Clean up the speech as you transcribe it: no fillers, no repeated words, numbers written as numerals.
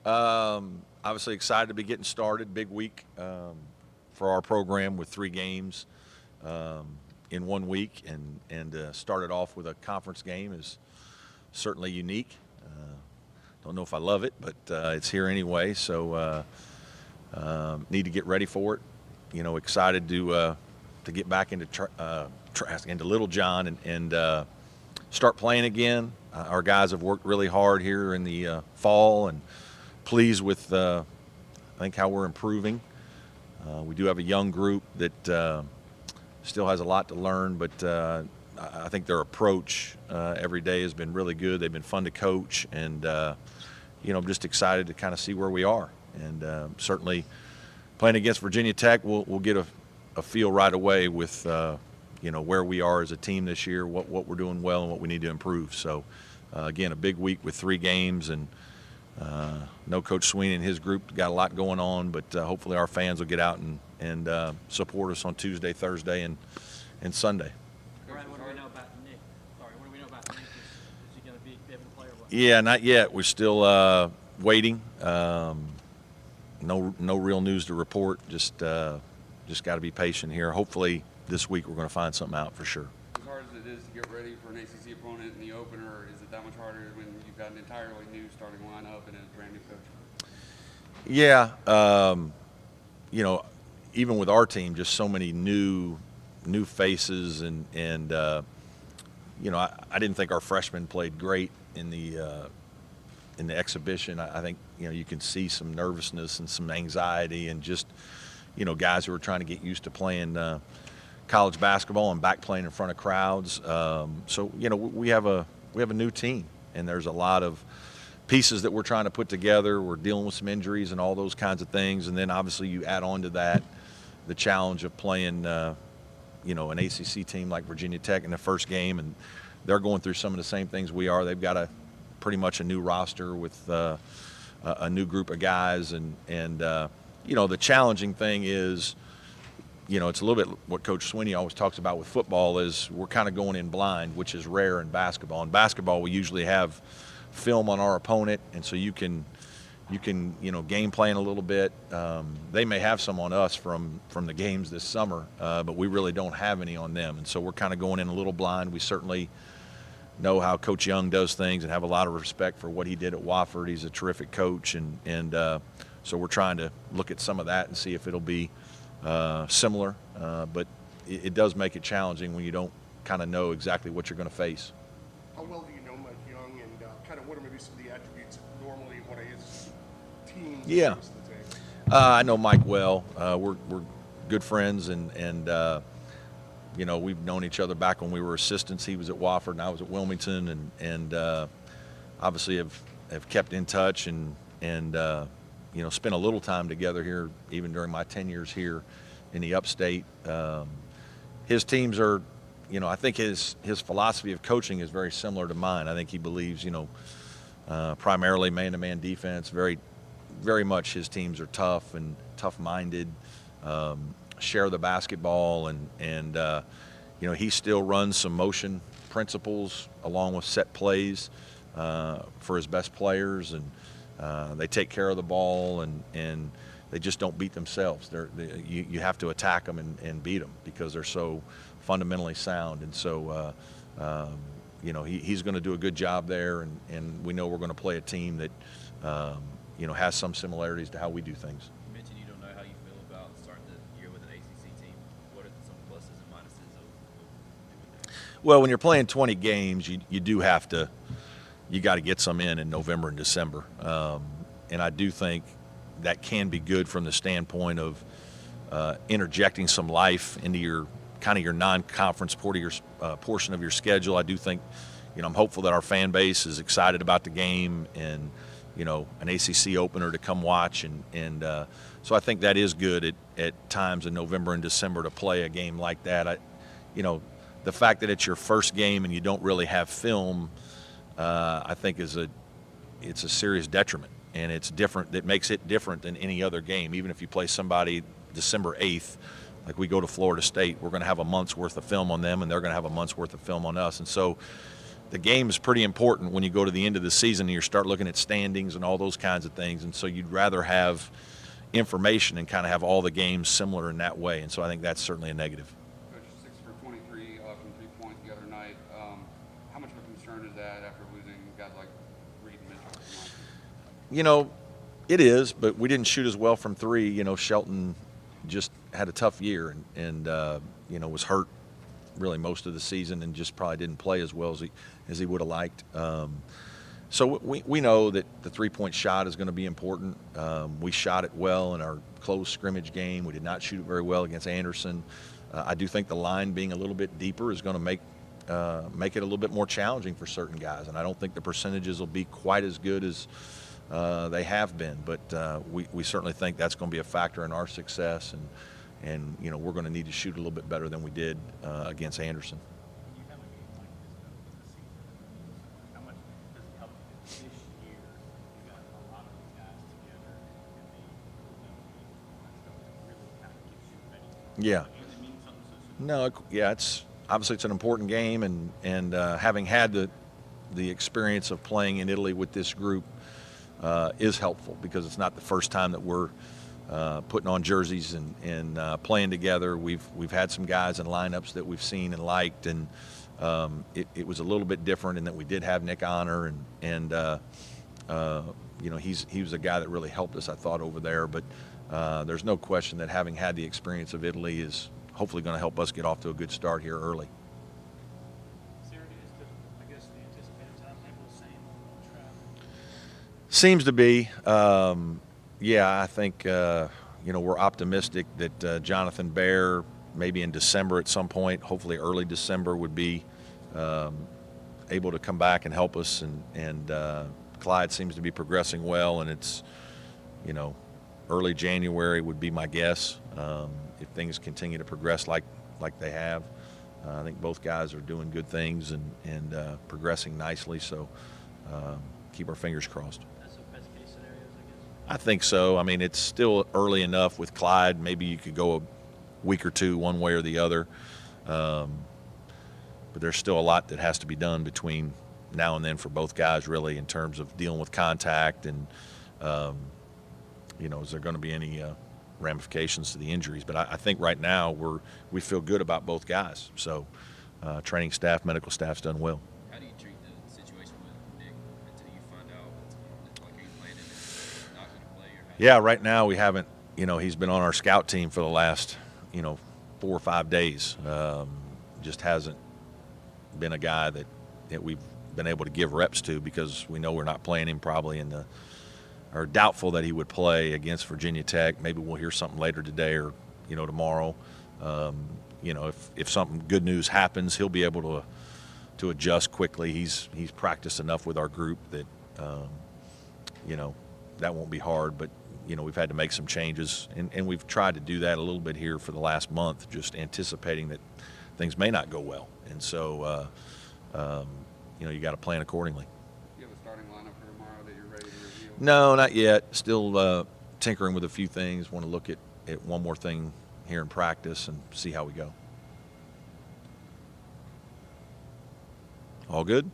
Obviously excited to be getting started. Big week for our program with 3 games um, in 1 week, and started off with a conference game is certainly unique. Don't know if I love it, but it's here anyway. So need to get ready for it. Excited to get back into Little John and start playing again. Our guys have worked really hard here in the fall, and pleased with I think how we're improving. We do have a young group that still has a lot to learn, but I think their approach every day has been really good. They've been fun to coach, and I'm just excited to kind of see where we are. And certainly playing against Virginia Tech, we'll get a feel right away with where we are as a team this year, what we're doing well and what we need to improve. So again, a big week with 3 games, and know Coach Sweeney and his group got a lot going on, but hopefully our fans will get out and support us on Tuesday, Thursday, and Sunday. Brad, what do we know about Nick? Sorry, what do we know about Nick? Is he going to be able to play or what? Yeah, not yet. We're still waiting. No real news to report. Just got to be patient here. Hopefully this week we're going to find something out for sure. As hard as it is to get ready for an ACC opponent in the opener, is it that much harder when you've got an entirely new starting lineup and a brand new coach? Yeah, even with our team, just so many new faces, and I didn't think our freshmen played great in the exhibition. I think you can see some nervousness and some anxiety, and just guys who are trying to get used to playing college basketball and back playing in front of crowds. So we have a new team, and there's a lot of pieces that we're trying to put together. We're dealing with some injuries and all those kinds of things, and then obviously you add on to that the challenge of playing an ACC team like Virginia Tech in the first game, and they're going through some of the same things we are. They've got pretty much a new roster with a new group of guys, and the challenging thing is, it's a little bit what Coach Sweeney always talks about with football is we're kind of going in blind, which is rare in basketball. In basketball, we usually have film on our opponent, and so you can game plan a little bit. They may have some on us from the games this summer, but we really don't have any on them, and so we're kind of going in a little blind. We certainly know how Coach Young does things and have a lot of respect for what he did at Wofford. He's a terrific coach, and so we're trying to look at some of that and see if it'll be similar, but it does make it challenging when you don't kind of know exactly what you're going to face. How well do you know Mike Young, and kind of what are maybe some of the attributes normally what his team Yeah. brings to the table? I know Mike well. We're good friends, and we've known each other back when we were assistants. He was at Wofford and I was at Wilmington, and obviously have kept in touch and spent a little time together here even during my 10 years here in the upstate. His teams are, I think his philosophy of coaching is very similar to mine. I think he believes, primarily man-to-man defense. Very, very much his teams are tough and tough-minded, share the basketball, and he still runs some motion principles along with set plays for his best players, and they take care of the ball, and they just don't beat themselves. You have to attack them and beat them because they're so fundamentally sound. And so, he's going to do a good job there, and we know we're going to play a team that, has some similarities to how we do things. You mentioned you don't know how you feel about starting the year with an ACC team. What are some pluses and minuses of doing that? Well, when you're playing 20 games, you do have to, you got to get some in November and December. And I do think that can be good from the standpoint of interjecting some life into your non-conference portion of your schedule. I do think, I'm hopeful that our fan base is excited about the game and, an ACC opener to come watch. And so I think that is good at times in November and December to play a game like that. The fact that it's your first game and you don't really have film, I think it's a serious detriment, and it's different. That makes it different than any other game. Even if you play somebody December 8th, like we go to Florida State, we're going to have a month's worth of film on them, and they're going to have a month's worth of film on us. And so, the game is pretty important when you go to the end of the season and you start looking at standings and all those kinds of things. And so you'd rather have information and kind of have all the games similar in that way. And so I think that's certainly a negative. Coach, 6 for 23 from 3 points the other night. How much of a concern is that after losing guys like Reed and Mitchell? You know, it is, but we didn't shoot as well from 3. You know, Shelton just had a tough year and you know, was hurt really most of the season and just probably didn't play as well as he would have liked. So we know that the 3-point shot is going to be important. We shot it well in our close scrimmage game. We did not shoot it very well against Anderson. I do think the line being a little bit deeper is going to make it a little bit more challenging for certain guys, and I don't think the percentages will be quite as good as they have been. But we certainly think that's going to be a factor in our success, and you know, we're going to need to shoot a little bit better than we did against Anderson. When you have a game like this, though, in the season, how much does it help you that this year you got a lot of these guys together and they really kind of gets you ready? Yeah. Does it mean something so soon? No, yeah, it's obviously it's an important game, and having had the experience of playing in Italy with this group is helpful because it's not the first time that we're putting on jerseys and playing together. We've had some guys in lineups that we've seen and liked, and it was a little bit different in that we did have Nick Honor, and you know, he was a guy that really helped us, I thought, over there. But there's no question that having had the experience of Italy is hopefully going to help us get off to a good start here early. Saturday is I guess, the anticipated timetable the same on travel. Seems to be. Yeah, I think you know, we're optimistic that Jonathan Bear, maybe in December at some point, hopefully early December, would be able to come back and help us. And Clyde seems to be progressing well, and it's, you know, early January would be my guess if things continue to progress like they have. I think both guys are doing good things and progressing nicely. So keep our fingers crossed. That's the best case scenarios, I guess. I think so. I mean, it's still early enough with Clyde. Maybe you could go a week or two one way or the other. But there's still a lot that has to be done between now and then for both guys, really, in terms of dealing with contact and, you know, is there going to be any ramifications to the injuries? But I think right now we feel good about both guys. So training staff, medical staff's done well. How do you treat the situation with Nick until you find out like he's landed and not going to play? Or Yeah, right now we haven't, you know, he's been on our scout team for the last, you know, 4 or 5 days. Just hasn't been a guy that we've been able to give reps to because we know we're not playing him probably or doubtful that he would play against Virginia Tech. Maybe we'll hear something later today or, you know, tomorrow. You know, if something good news happens, he'll be able to adjust quickly. He's practiced enough with our group that, you know, that won't be hard. But, you know, we've had to make some changes, and we've tried to do that a little bit here for the last month, just anticipating that things may not go well. And so, you know, you got to plan accordingly. Do you have a starting lineup for tomorrow that you're ready to reveal? No, not yet. Still tinkering with a few things. Want to look at one more thing here in practice and see how we go. All good?